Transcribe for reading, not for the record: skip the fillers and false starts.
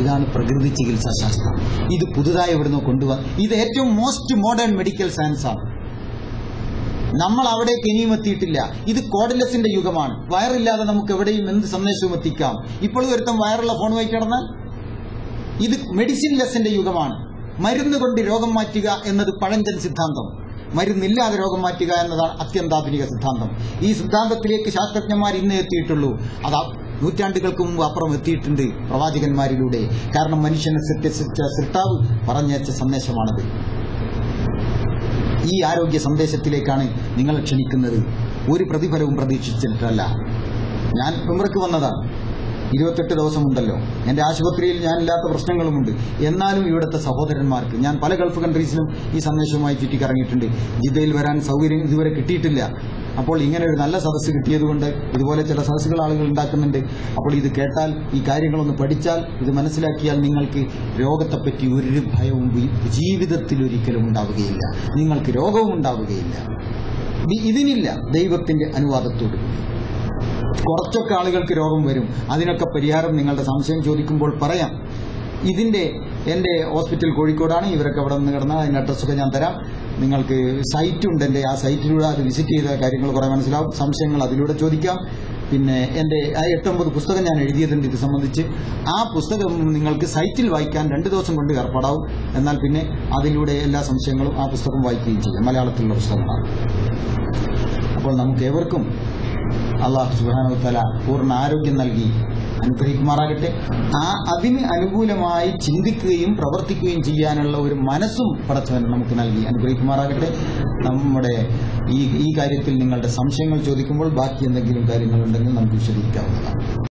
ഇതാണ് പ്രകൃതി ചികിത്സാ ശാസ്ത്രം. ഇത് പുതുതായി എവിടുന്നോ കൊണ്ടുവന്ന, ഇത് ഏറ്റവും മോസ്റ്റ് മോഡേൺ മെഡിക്കൽ സയൻസാണ്. നമ്മൾ അവിടേക്ക് ഇനിയും എത്തിയിട്ടില്ല. ഇത് കോഡ്ലെസിന്റെ യുഗമാണ്. വയറില്ലാതെ നമുക്ക് എവിടെയും എന്ത് സന്ദേശവും എത്തിക്കാം. ഇപ്പോഴും ഒരുത്തം വയറുള്ള ഫോൺ വായിച്ചു കിടന്നാൽ ഇത് മെഡിസിൻ ലെസിന്റെ യുഗമാണ്. മരുന്ന് കൊണ്ട് രോഗം മാറ്റുക എന്നത് പഴഞ്ചൻ സിദ്ധാന്തം. മരുന്നില്ലാതെ രോഗം മാറ്റുക എന്നതാണ് അത്യന്താധുനിക സിദ്ധാന്തം. ഈ സിദ്ധാന്തത്തിലേക്ക് ശാസ്ത്രജ്ഞന്മാർ ഇന്നേ എത്തിയിട്ടുള്ളൂ. അത് നൂറ്റാണ്ടുകൾക്ക് മുമ്പ് അപ്പുറം എത്തിയിട്ടുണ്ട് പ്രവാചകന്മാരിലൂടെ. കാരണം മനുഷ്യനെ സൃഷ്ടിച്ച സൃഷ്ടാവ് പറഞ്ഞയച്ച സന്ദേശമാണത്. ഈ ആരോഗ്യ സന്ദേശത്തിലേക്കാണ് നിങ്ങളെ ക്ഷണിക്കുന്നത്. ഒരു പ്രതിഫലവും പ്രതീക്ഷിച്ചിട്ടല്ല. ഞാൻ ഉംറയ്ക്ക് വന്നതാണ്. 28 ദിവസമുണ്ടല്ലോ. എന്റെ ആശുപത്രിയിൽ ഞാനില്ലാത്ത പ്രശ്നങ്ങളുമുണ്ട്. എന്നാലും ഇവിടുത്തെ സഹോദരന്മാർക്ക്, ഞാൻ പല ഗൾഫ് കൺട്രീസിലും ഈ സന്ദേശവുമായി ചുറ്റിക്കറങ്ങിയിട്ടുണ്ട്. ജിദ്ദയിൽ വരാൻ സൗകര്യം ഇതുവരെ കിട്ടിയിട്ടില്ല. അപ്പോൾ ഇങ്ങനെ ഒരു നല്ല സദസ്സ് കിട്ടിയതുകൊണ്ട്, ഇതുപോലെ ചില സദസ്സുകൾ ആളുകൾ ഉണ്ടാക്കുന്നുണ്ട്. അപ്പോൾ ഇത് കേട്ടാൽ, ഈ കാര്യങ്ങളൊന്ന് പഠിച്ചാൽ, ഇത് മനസ്സിലാക്കിയാൽ നിങ്ങൾക്ക് രോഗത്തെപ്പറ്റി ഒരു ഭയവും ജീവിതത്തിൽ ഒരിക്കലും ഉണ്ടാവുകയില്ല. നിങ്ങൾക്ക് രോഗവും ഉണ്ടാവുകയില്ല. ഇതിനില്ല ദൈവത്തിന്റെ അനുവാദത്തോട്. കുറച്ചൊക്കെ ആളുകൾക്ക് രോഗം വരും. അതിനൊക്കെ പരിഹാരം നിങ്ങളുടെ സംശയം ചോദിക്കുമ്പോൾ പറയാം. എന്റെ ഹോസ്പിറ്റൽ കോഴിക്കോടാണ്. ഇവരൊക്കെ അവിടെ നിന്ന് കിടന്നാൽ അതിന്റെ അഡ്രസ്സൊക്കെ ഞാൻ തരാം. നിങ്ങൾക്ക് സൈറ്റുണ്ട്. എന്റെ ആ സൈറ്റിലൂടെ അത് വിസിറ്റ് ചെയ്ത കാര്യങ്ങൾ കുറെ മനസ്സിലാവും. സംശയങ്ങൾ അതിലൂടെ ചോദിക്കാം. പിന്നെ എന്റെ 8-9 പുസ്തകം ഞാൻ എഴുതിയതുണ്ട് ഇത് സംബന്ധിച്ച്. ആ പുസ്തകം നിങ്ങൾക്ക് സൈറ്റിൽ വായിക്കാൻ 2 ദിവസം കൊണ്ട് ഏർപ്പാടാവും. എന്നാൽ പിന്നെ അതിലൂടെ എല്ലാ സംശയങ്ങളും ആ പുസ്തകം വായിക്കുകയും ചെയ്യും. മലയാളത്തിലുള്ള പുസ്തകങ്ങളാണ്. അപ്പോൾ നമുക്ക് ഏവർക്കും അല്ലാഹു സുബ്ഹാനഹു വ തആല പൂർണ്ണ ആരോഗ്യം നൽകി അനുഗ്രഹിക്കുമാറാകട്ടെ. അതിന് അനുകൂലമായി ചിന്തിക്കുകയും പ്രവർത്തിക്കുകയും ചെയ്യാനുള്ള ഒരു മനസ്സും പടച്ചവൻ നമുക്ക് നൽകി അനുഗ്രഹിക്കുമാറാകട്ടെ. നമ്മുടെ ഈ കാര്യത്തിൽ നിങ്ങളുടെ സംശയങ്ങൾ ചോദിക്കുമ്പോൾ ബാക്കി എന്തെങ്കിലും കാര്യങ്ങളുണ്ടെങ്കിൽ നമുക്ക് വിശദീകരിക്കാവുന്നതാണ്.